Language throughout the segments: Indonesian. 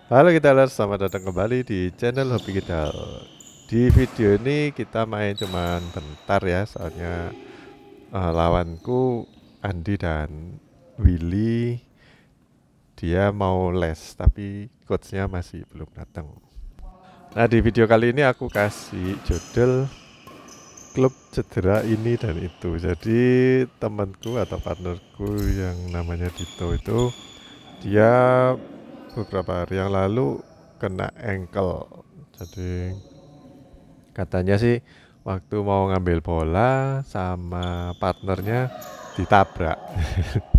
Halo Gitaler, selamat datang kembali di channel Hobi Gitar. Di video ini kita main cuman bentar ya, soalnya lawanku Andi dan Willy dia mau les, tapi coachnya masih belum datang. Nah di video kali ini aku kasih judul klub cedera ini dan itu. Jadi temanku atau partnerku yang namanya Dito itu dia beberapa hari yang lalu kena ankle. Jadi katanya sih waktu mau ngambil bola sama partnernya ditabrak,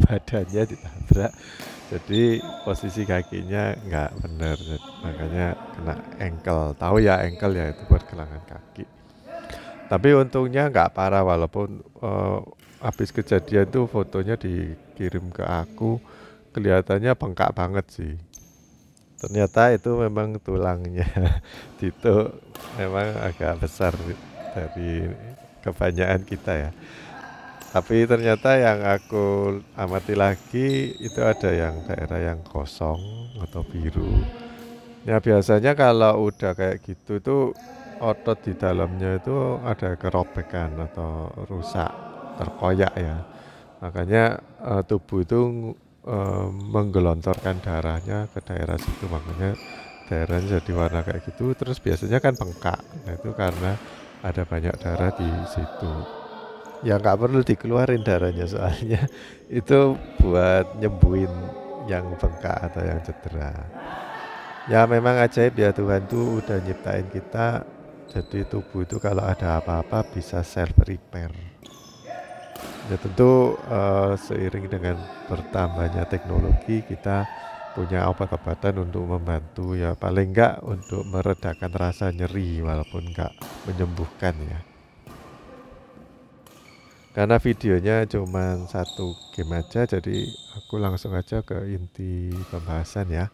badannya ditabrak. Jadi posisi kakinya nggak benar, makanya kena ankle. Tahu ya ankle ya itu buat gelangan kaki. Tapi untungnya nggak parah walaupun habis kejadian tuh fotonya dikirim ke aku, kelihatannya bengkak banget sih. Ternyata itu memang tulangnya itu memang agak besar dari kebanyakan kita ya. Tapi ternyata yang aku amati lagi itu ada yang daerah yang kosong atau biru. Ya biasanya kalau udah kayak gitu tuh otot di dalamnya itu ada kerobekan atau rusak, terkoyak ya. Makanya tubuh itu menggelontorkan darahnya ke daerah situ, makanya daerahnya jadi warna kayak gitu. Terus biasanya kan bengkak, nah itu karena ada banyak darah di situ. Ya nggak perlu dikeluarin darahnya soalnya itu buat nyembuhin yang bengkak atau yang cedera. Ya memang ajaib ya, Tuhan tuh udah nyiptain kita jadi tubuh itu kalau ada apa-apa bisa self repair. Ya tentu seiring dengan bertambahnya teknologi kita punya obat-obatan untuk membantu ya, paling enggak untuk meredakan rasa nyeri walaupun enggak menyembuhkan ya. Karena videonya cuma satu game aja, jadi aku langsung aja ke inti pembahasan ya.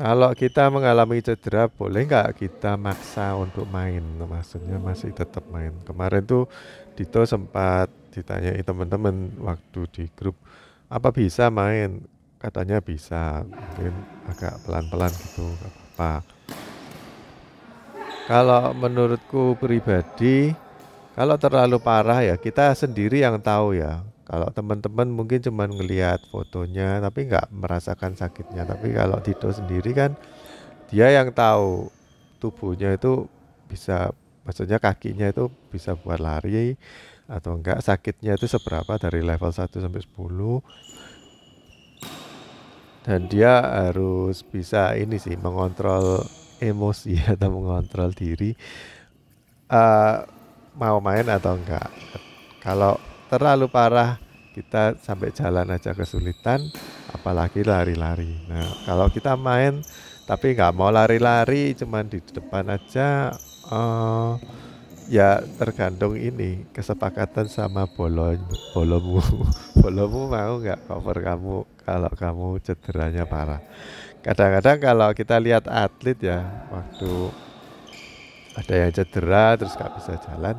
Kalau kita mengalami cedera, boleh nggak kita maksa untuk main? Maksudnya masih tetap main. Kemarin tuh Dito sempat ditanyai teman-teman waktu di grup, apa bisa main? Katanya bisa, mungkin agak pelan-pelan gitu, nggak apa-apa. Kalau menurutku pribadi, kalau terlalu parah ya kita sendiri yang tahu ya. Kalau teman-teman mungkin cuma ngelihat fotonya, tapi nggak merasakan sakitnya. Tapi kalau Dito sendiri kan dia yang tahu tubuhnya itu bisa, maksudnya kakinya itu bisa buat lari atau enggak, sakitnya itu seberapa dari level 1 sampai 10, dan dia harus bisa ini sih mengontrol emosi atau mengontrol diri, eh, mau main atau enggak. Kalau terlalu parah kita sampai jalan aja kesulitan, apalagi lari-lari. Nah kalau kita main tapi nggak mau lari-lari, cuman di depan aja, eh, ya tergantung ini kesepakatan sama bolomu. Bolomu mau nggak cover kamu kalau kamu cederanya parah. Kadang-kadang kalau kita lihat atlet ya, waktu ada yang cedera terus nggak bisa jalan,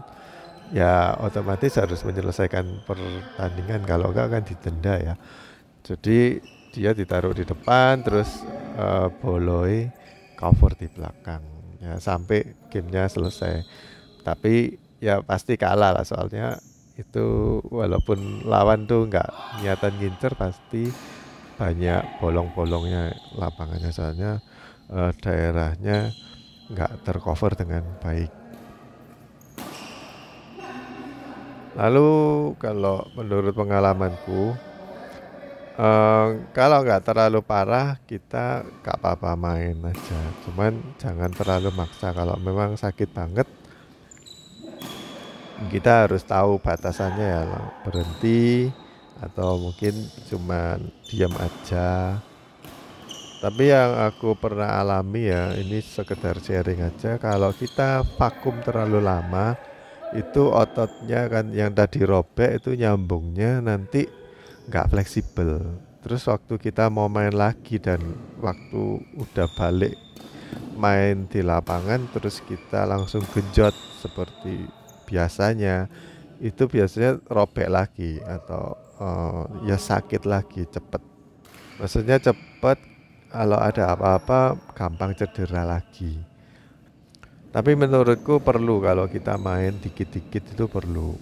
ya otomatis harus menyelesaikan pertandingan, kalau enggak kan didenda ya. Jadi dia ditaruh di depan, terus boloi cover di belakang ya sampai gamenya selesai. Tapi ya pasti kalah lah, soalnya itu walaupun lawan tuh nggak niatan ngincer, pasti banyak bolong-bolongnya lapangannya, soalnya daerahnya nggak tercover dengan baik. Lalu kalau menurut pengalamanku, kalau nggak terlalu parah kita nggak apa-apa main aja. Cuman jangan terlalu maksa. Kalau memang sakit banget, kita harus tahu batasannya ya, berhenti atau mungkin cuman diam aja. Tapi yang aku pernah alami ya, ini sekedar sharing aja. Kalau kita vakum terlalu lama, itu ototnya kan yang tadi robek itu nyambungnya nanti nggak fleksibel. Terus waktu kita mau main lagi dan waktu udah balik main di lapangan terus kita langsung genjot seperti biasanya, itu biasanya robek lagi atau ya sakit lagi cepet. Maksudnya cepet kalau ada apa-apa gampang cedera lagi. Tapi menurutku perlu kalau kita main dikit-dikit itu perlu,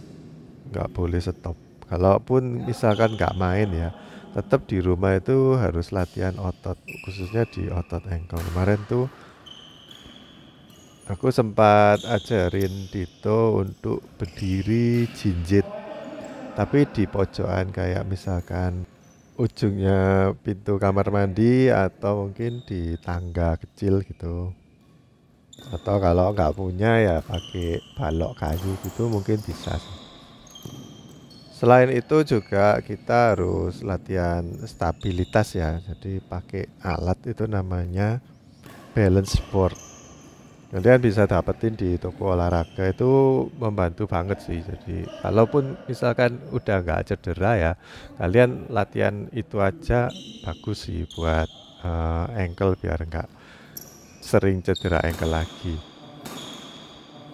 nggak boleh stop. Kalaupun misalkan nggak main ya, tetap di rumah itu harus latihan otot, khususnya di otot ankle. Kemarin tuh aku sempat ajarin Dito untuk berdiri jinjit, tapi di pojokan kayak misalkan ujungnya pintu kamar mandi atau mungkin di tangga kecil gitu. Atau kalau nggak punya ya pakai balok kayu gitu mungkin bisa sih. Selain itu juga kita harus latihan stabilitas ya. Jadi pakai alat itu namanya balance board. Kalian bisa dapetin di toko olahraga, itu membantu banget sih. Jadi kalaupun misalkan udah nggak cedera ya, kalian latihan itu aja bagus sih buat ankle biar nggak sering cedera ankle lagi.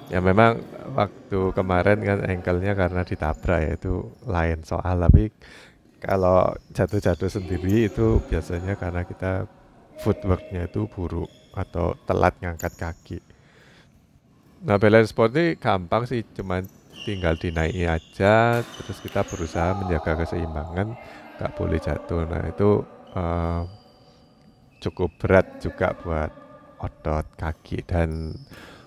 Ya memang waktu kemarin kan ankle-nya karena ditabrak ya itu lain soal, tapi kalau jatuh-jatuh sendiri itu biasanya karena kita footwork-nya itu buruk atau telat ngangkat kaki. Nah, balance sport ini gampang sih, cuman tinggal dinaiki aja, terus kita berusaha menjaga keseimbangan, nggak boleh jatuh. Nah, itu eh, cukup berat juga buat otot kaki, dan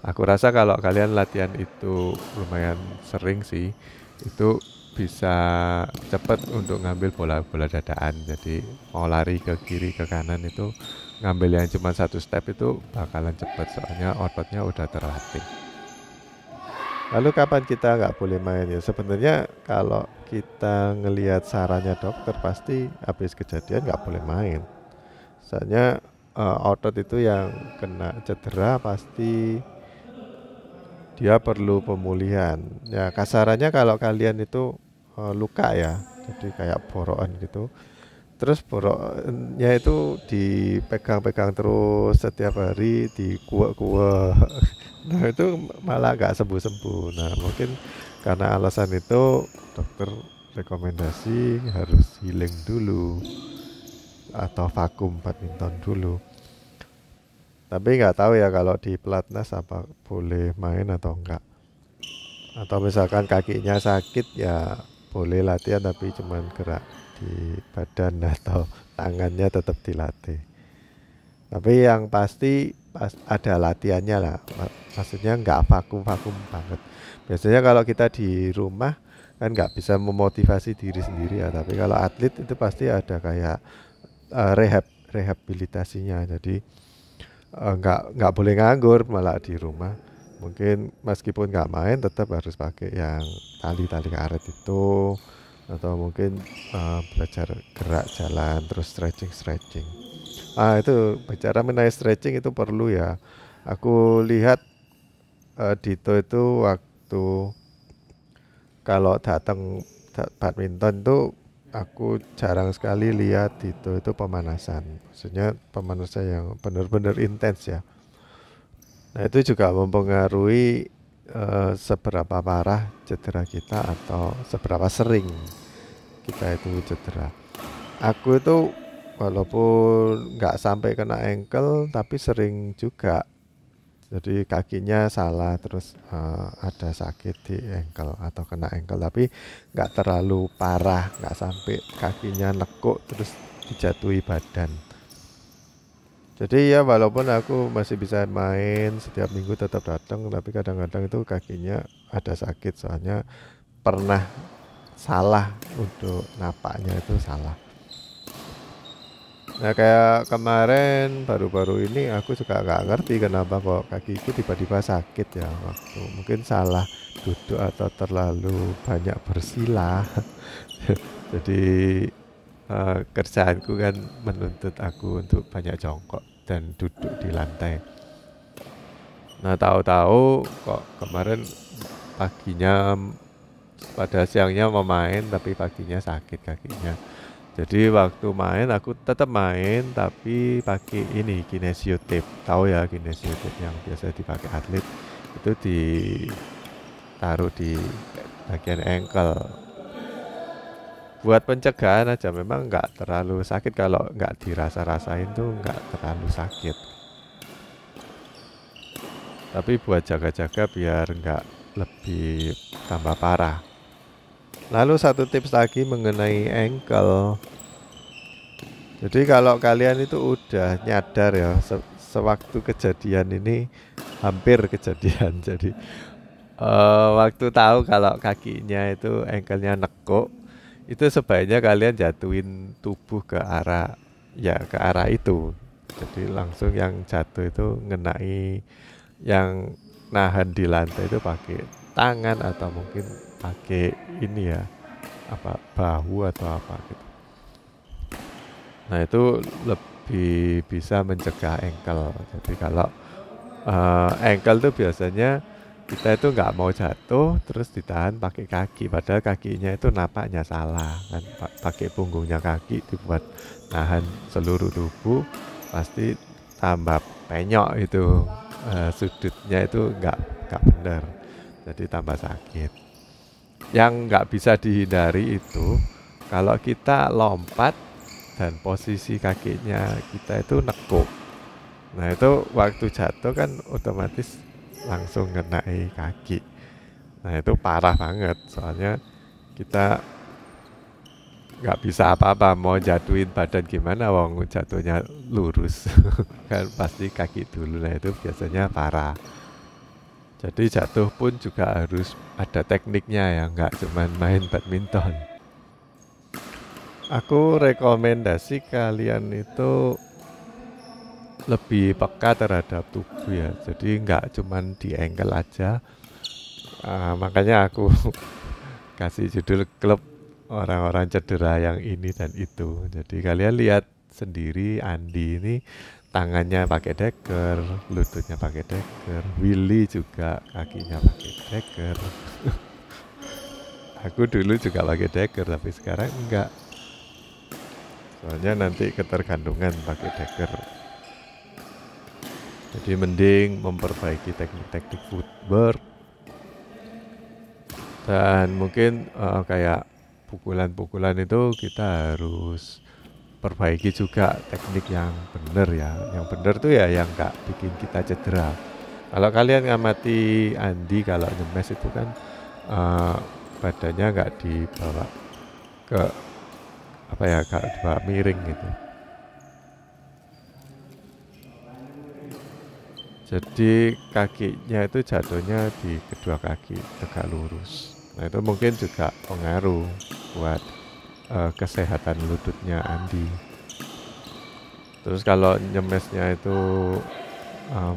aku rasa kalau kalian latihan itu lumayan sering sih, itu bisa cepat untuk ngambil bola-bola dadaan. Jadi mau lari ke kiri ke kanan itu ngambil yang cuma satu step itu bakalan cepat, soalnya ototnya udah terlatih. Lalu kapan kita nggak boleh main ya? Sebenarnya kalau kita ngelihat sarannya dokter pasti habis kejadian nggak boleh main. Soalnya otot itu yang kena cedera pasti dia perlu pemulihan. Ya kasarannya kalau kalian itu luka ya, jadi kayak borokan gitu. Terus boroknya itu dipegang-pegang terus setiap hari, dikuek-kuek. Nah itu malah nggak sembuh-sembuh. Nah mungkin karena alasan itu dokter rekomendasi harus healing dulu atau vakum badminton dulu. Tapi nggak tahu ya kalau di pelatnas apa boleh main atau enggak. Atau misalkan kakinya sakit ya boleh latihan tapi cuman gerak di badan atau tangannya tetap dilatih. Tapi yang pasti ada latihannya lah. Maksudnya nggak vakum-vakum banget. Biasanya kalau kita di rumah kan nggak bisa memotivasi diri sendiri ya. Tapi kalau atlet itu pasti ada kayak rehabilitasinya. Jadi nggak boleh nganggur malah di rumah. Mungkin meskipun nggak main tetap harus pakai yang tali-tali karet itu, atau mungkin belajar gerak jalan terus stretching. Itu bicara mengenai stretching itu perlu ya. Aku lihat Dito itu waktu kalau datang badminton tuh aku jarang sekali lihat itu pemanasan. Maksudnya pemanasan yang benar-benar intens ya. Nah itu juga mempengaruhi seberapa parah cedera kita atau seberapa sering kita itu cedera. Aku itu walaupun nggak sampai kena ankle tapi sering juga. Jadi kakinya salah terus ada sakit di ankle atau kena ankle, tapi nggak terlalu parah, nggak sampai kakinya nekuk terus dijatuhi badan. Jadi ya walaupun aku masih bisa main setiap minggu tetap datang, tapi kadang-kadang itu kakinya ada sakit soalnya pernah salah untuk napaknya itu salah. Nah kayak kemarin baru-baru ini aku juga nggak ngerti kenapa kok kakiku tiba-tiba sakit ya, waktu mungkin salah duduk atau terlalu banyak bersila. Jadi kerjaanku kan menuntut aku untuk banyak jongkok dan duduk di lantai. Nah tahu-tahu kok kemarin paginya pada siangnya mau main tapi paginya sakit kakinya. Jadi waktu main aku tetap main tapi pakai ini kinesio tape. Tahu ya kinesio tape yang biasa dipakai atlet, itu ditaruh di bagian ankle. buat pencegahan aja, memang nggak terlalu sakit, kalau nggak dirasa-rasain tuh nggak terlalu sakit. Tapi buat jaga-jaga biar nggak lebih tambah parah. Lalu satu tips lagi mengenai ankle. Jadi kalau kalian itu udah nyadar ya, sewaktu kejadian ini, hampir kejadian. Jadi waktu tahu kalau kakinya itu ankle-nya nekuk, itu sebaiknya kalian jatuhin tubuh ke arah, ya ke arah itu. Jadi langsung yang jatuh itu ngenai, yang nahan di lantai itu pakai tangan atau mungkin pakai ini ya, apa, bahu atau apa gitu. Nah itu lebih bisa mencegah ankle. Jadi kalau ankle tuh biasanya kita itu nggak mau jatuh terus ditahan pakai kaki, padahal kakinya itu napaknya salah kan. Pakai punggungnya kaki dibuat nahan seluruh tubuh, pasti tambah penyok itu, sudutnya itu nggak benar, jadi tambah sakit. Yang nggak bisa dihindari itu kalau kita lompat dan posisi kakinya kita itu nekuk. Nah itu waktu jatuh kan otomatis langsung ngenai kaki. Nah itu parah banget, soalnya kita nggak bisa apa-apa, mau jatuhin badan gimana, wong jatuhnya lurus. Kan pasti kaki dulu. Nah itu biasanya parah. Jadi jatuh pun juga harus ada tekniknya ya, nggak cuma main badminton. Aku rekomendasi kalian itu lebih peka terhadap tubuh ya. Jadi nggak cuman di ankle aja. Makanya aku kasih judul klub orang-orang cedera yang ini dan itu. Jadi kalian lihat sendiri, Andi ini tangannya pakai deker, lututnya pakai deker, Willy juga kakinya pakai deker. Aku dulu juga pakai deker, tapi sekarang enggak. Soalnya nanti ketergantungan pakai deker. Jadi mending memperbaiki teknik-teknik footwork. Dan mungkin kayak pukulan-pukulan itu kita harus perbaiki juga teknik yang benar ya. Yang benar tuh ya yang nggak bikin kita cedera. Kalau kalian ngamati Andi kalau nyemes itu kan badannya nggak dibawa ke apa ya, nggak dibawa miring gitu. Jadi kakinya itu jatuhnya di kedua kaki tegak lurus. Nah itu mungkin juga pengaruh buat kesehatan lututnya Andi. Terus kalau nyemesnya itu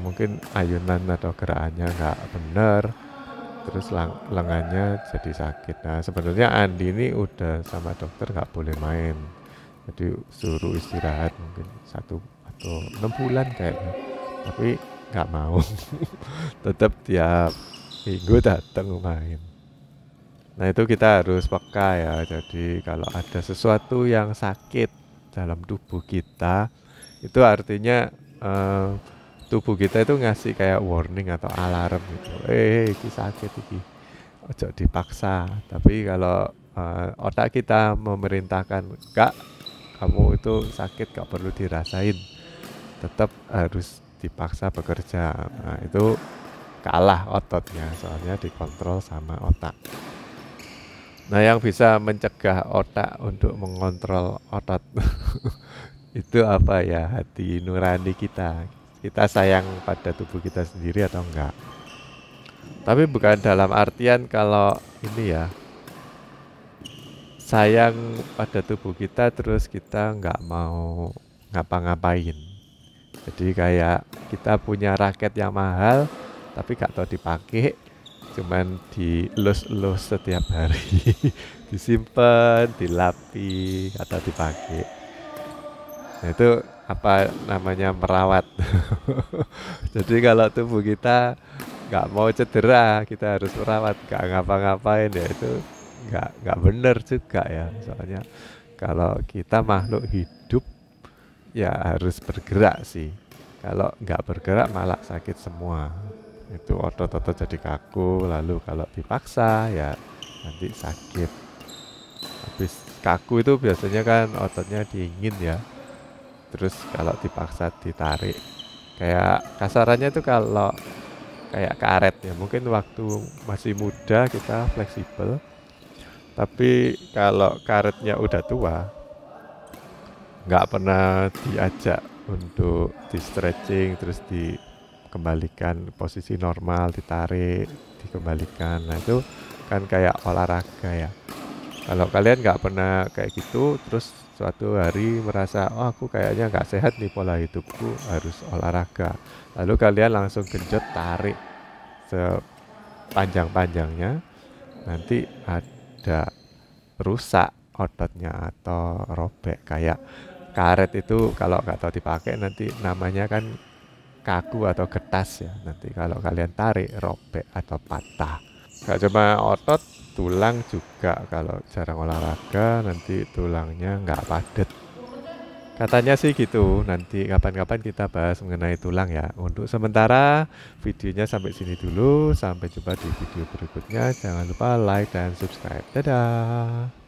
mungkin ayunan atau gerakannya nggak benar, terus lengannya jadi sakit. Nah sebenarnya Andi ini udah sama dokter nggak boleh main, jadi suruh istirahat mungkin 1 atau 6 bulan kayaknya, tapi nggak mau. Tetap tiap minggu datang main. Nah itu kita harus peka ya. Jadi kalau ada sesuatu yang sakit dalam tubuh kita, itu artinya tubuh kita itu ngasih kayak warning atau alarm gitu. Ini sakit ini, ojo dipaksa. Tapi kalau otak kita memerintahkan, enggak, kamu itu sakit, gak perlu dirasain, tetap harus dipaksa bekerja. Nah itu kalah ototnya, soalnya dikontrol sama otak. Nah yang bisa mencegah otak untuk mengontrol otot itu apa ya? Hati nurani kita. Kita sayang pada tubuh kita sendiri atau enggak. Tapi bukan dalam artian kalau ini ya, sayang pada tubuh kita terus kita enggak mau ngapa-ngapain. Jadi kayak kita punya raket yang mahal tapi gak tahu dipakai, cuman dielus-elus setiap hari. Disimpan, dilapi, atau dipakai. Nah itu apa namanya, merawat. Jadi kalau tubuh kita nggak mau cedera, kita harus merawat, nggak ngapa-ngapain, ya itu nggak benar juga ya. Soalnya kalau kita makhluk hidup ya harus bergerak sih. Kalau nggak bergerak malah sakit semua. Itu otot-otot jadi kaku, lalu kalau dipaksa ya nanti sakit. Habis kaku itu biasanya kan ototnya dingin ya. Terus kalau dipaksa ditarik, kayak kasarannya itu kalau kayak karet ya, mungkin waktu masih muda kita fleksibel, tapi kalau karetnya udah tua, nggak pernah diajak untuk di stretching terus dikembalikan posisi normal, ditarik, dikembalikan. Nah itu kan kayak olahraga ya. Kalau kalian nggak pernah kayak gitu, terus suatu hari merasa, oh aku kayaknya nggak sehat nih pola hidupku, harus olahraga. Lalu kalian langsung genjot tarik sepanjang-panjangnya, nanti ada rusak ototnya atau robek. Kayak karet itu kalau nggak tahu dipakai nanti namanya kan kaku atau getas ya. Nanti kalau kalian tarik robek atau patah. Gak cuma otot, tulang juga kalau jarang olahraga nanti tulangnya nggak padat. Katanya sih gitu, nanti kapan-kapan kita bahas mengenai tulang ya. Untuk sementara videonya sampai sini dulu, sampai jumpa di video berikutnya. Jangan lupa like dan subscribe. Dadah!